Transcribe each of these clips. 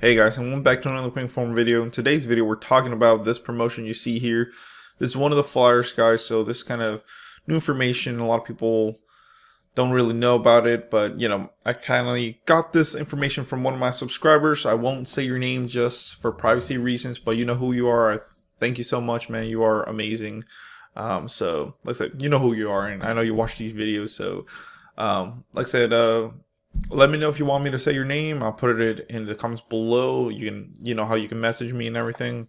Hey guys, and welcome back to another quick form video. In today's video, we're talking about this promotion you see here. This is one of the flyers, guys, so this is kind of new information. A lot of people don't really know about it, but I kind of got this information from one of my subscribers. I won't say your name just for privacy reasons, but you know who you are. Thank you so much, man. You are amazing. So like I said, you know who you are, and I know you watch these videos, so like I said, let me know if you want me to say your name. I'll put it in the comments below. You know how you can message me and everything.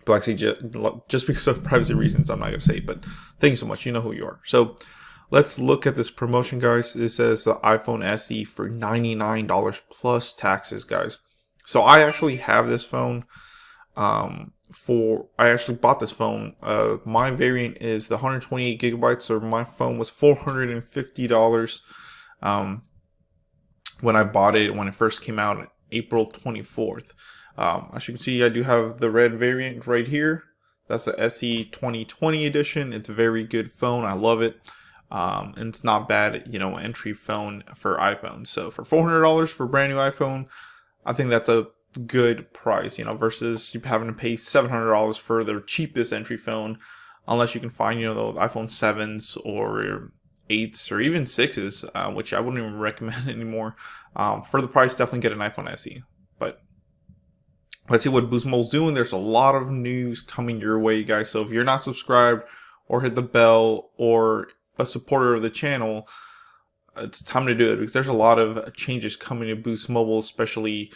But actually, just because of privacy reasons, I'm not going to say it. But thank you so much. You know who you are. So let's look at this promotion, guys. It says the iPhone SE for $99 plus taxes, guys. So I actually have this phone. I actually bought this phone. My variant is the 128 gigabytes. So my phone was $450. When I bought it, when it first came out, April 24th. As you can see, I do have the red variant right here. That's the SE 2020 edition. It's a very good phone. I love it. And it's not bad, entry phone for iPhone. So for $400 for a brand new iPhone, I think that's a good price, versus you having to pay $700 for their cheapest entry phone, unless you can find, the iPhone 7s or 8s or even 6s, which I wouldn't even recommend anymore. For the price, definitely get an iPhone SE. But let's see what Boost Mobile's doing. There's a lot of news coming your way, guys. So if you're not subscribed or hit the bell or a supporter of the channel, it's time to do it, because there's a lot of changes coming to Boost Mobile, especially.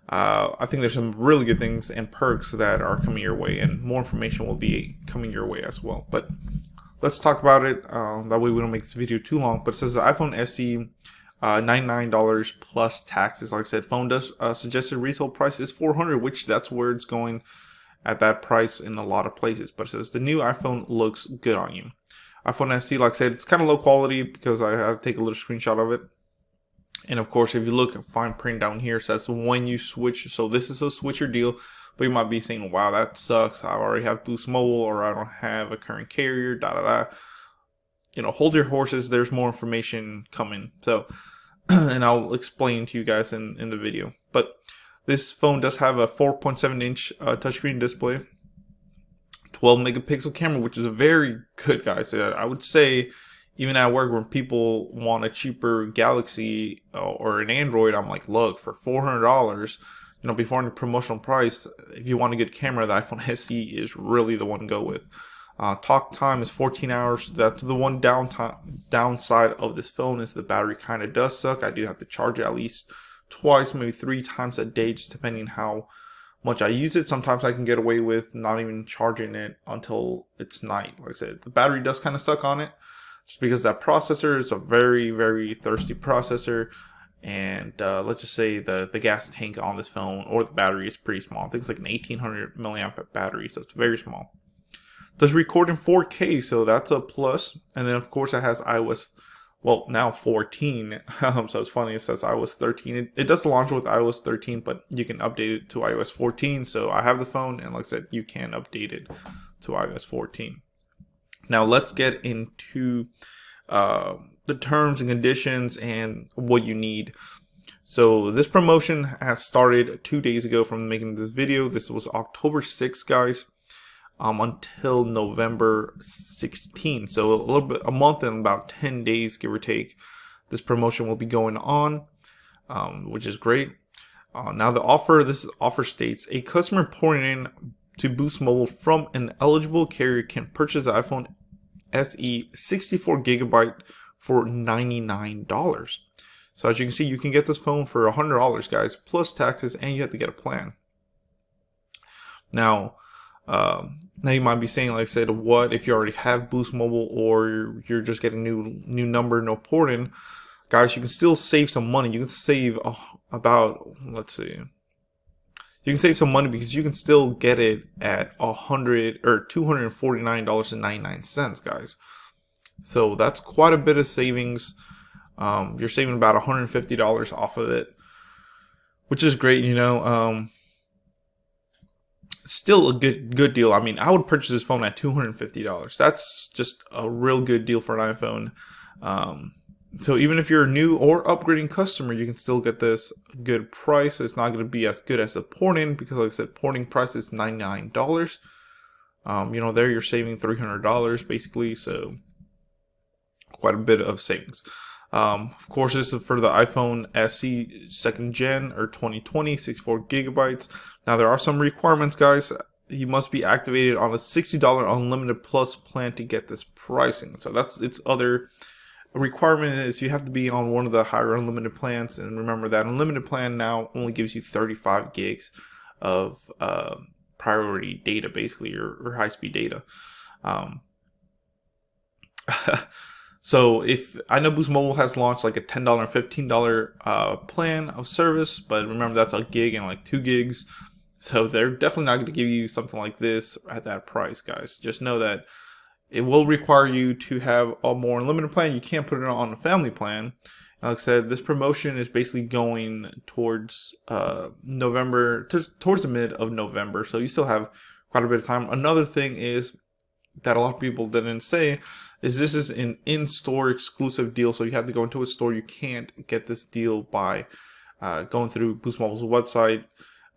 I think there's some really good things and perks that are coming your way, and more information will be coming your way as well. But let's talk about it. That way we don't make this video too long. But it says the iPhone SE, $99 plus taxes. Like I said, phone does suggested retail price is $400, which that's where it's going at that price in a lot of places. But it says the new iPhone looks good on you. iPhone SE, like I said, it's kind of low quality because I had to take a little screenshot of it. And of course, if you look at fine print down here, it says when you switch. So this is a switcher deal. But you might be saying, wow, that sucks. I already have Boost Mobile, or I don't have a current carrier, Hold your horses. There's more information coming. So, and I'll explain to you guys in the video. But this phone does have a 4.7-inch touchscreen display, 12 megapixel camera, which is very good, guys. I would say, even at work, when people want a cheaper Galaxy or an Android, I'm like, look, for $400, before any promotional price, if you want a good camera, the iPhone SE is really the one to go with. Talk time is 14 hours. That's the one downside of this phone, is the battery kind of does suck. I do have to charge it at least twice, maybe 3 times a day, just depending how much I use it. Sometimes I can get away with not even charging it until it's night. Like I said, the battery does kind of suck on it, just because that processor is a very, very thirsty processor. And let's just say the gas tank on this phone, or the battery, is pretty small. I think it's like an 1800 milliamp battery, so it's very small. It does record in 4K, so that's a plus. And then of course it has iOS, well, now 14. So it's funny, it says iOS 13. It does launch with iOS 13, but you can update it to iOS 14. So I have the phone, and like I said, you can update it to iOS 14. Now let's get into the terms and conditions and what you need. So this promotion has started 2 days ago from making this video. This was October 6th, guys, until November 16th. So a month and about 10 days, give or take, this promotion will be going on, which is great. Now this offer states a customer porting in to Boost Mobile from an eligible carrier can purchase the iPhone SE 64 gigabyte for $99. So as you can see, you can get this phone for $100, guys, plus taxes, and you have to get a plan. Now you might be saying, like I said, what if you already have Boost Mobile, or you're just getting new number, no port-in? Guys, you can still save some money. You can save about, let's see, you can save some money, because you can still get it at $249.99, guys. So that's quite a bit of savings. You're saving about $150 off of it, which is great. Still a good deal. I mean, I would purchase this phone at $250. That's just a real good deal for an iPhone. So even if you're a new or upgrading customer, you can still get this good price. It's not going to be as good as the port-in because, like I said, porting price is $99. There you're saving $300 basically, so quite a bit of savings. Of course, this is for the iPhone SE 2nd Gen or 2020, 64 gigabytes. Now there are some requirements, guys. You must be activated on a $60 unlimited plus plan to get this pricing. So that's its other requirement, is you have to be on one of the higher unlimited plans. And remember that unlimited plan now only gives you 35 gigs of priority data, basically, or high-speed data. So if I know Boost Mobile has launched like a $10 and $15 plan of service, but remember that's a gig and like 2 gigs. So they're definitely not going to give you something like this at that price, guys. Just know that it will require you to have a more unlimited plan. You can't put it on a family plan. And like I said, this promotion is basically going towards November, towards the mid of November. So you still have quite a bit of time. Another thing is that a lot of people didn't say is this is an in-store exclusive deal. So you have to go into a store. You can't get this deal by going through Boost Mobile's website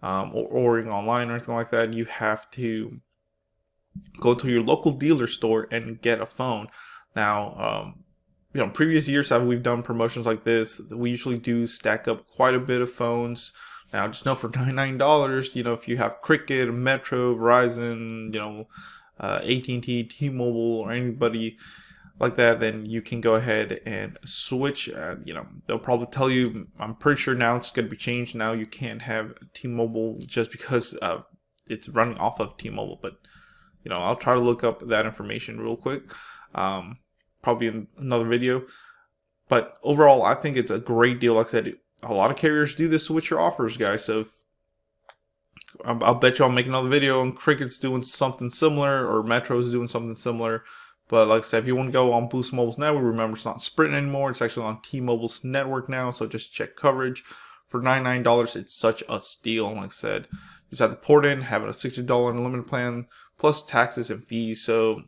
or ordering online or anything like that. You have to go to your local dealer store and get a phone. Now, previous years we've done promotions like this. We usually do stack up quite a bit of phones. Now, just know for $99, if you have Cricket, Metro, Verizon, AT&T, T-Mobile, or anybody like that, then you can go ahead and switch. They'll probably tell you, I'm pretty sure now it's going to be changed. Now you can't have T-Mobile just because it's running off of T-Mobile. But, I'll try to look up that information real quick, probably in another video. But overall, I think it's a great deal. Like I said, a lot of carriers do this switcher offers, guys. So I'll bet you I'll make another video on Cricket's doing something similar or Metro's doing something similar. But like I said, if you want to go on Boost Mobile's network, remember it's not Sprint anymore. It's actually on T-Mobile's network now. So just check coverage. For $99, it's such a steal. Like I said, you just have to port in, having a $60 unlimited plan, plus taxes and fees. So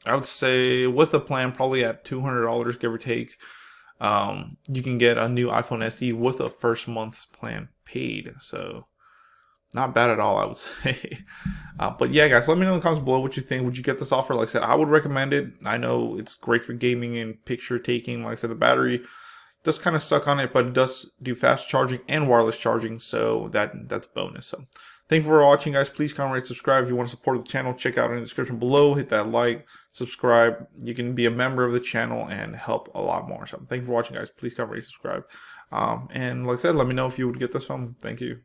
I would say with a plan, probably at $200, give or take, you can get a new iPhone SE with a first month's plan paid. So not bad at all, I would say. But yeah, guys, let me know in the comments below what you think. Would you get this offer? Like I said, I would recommend it. I know it's great for gaming and picture taking. Like I said, the battery does kind of suck on it, but it does do fast charging and wireless charging, so that's bonus. So thank you for watching, guys. Please comment, rate, subscribe. If you want to support the channel, check out in the description below. Hit that like, subscribe. You can be a member of the channel and help a lot more. So thank you for watching, guys. Please comment, rate, subscribe. And like I said, let me know if you would get this phone. Thank you.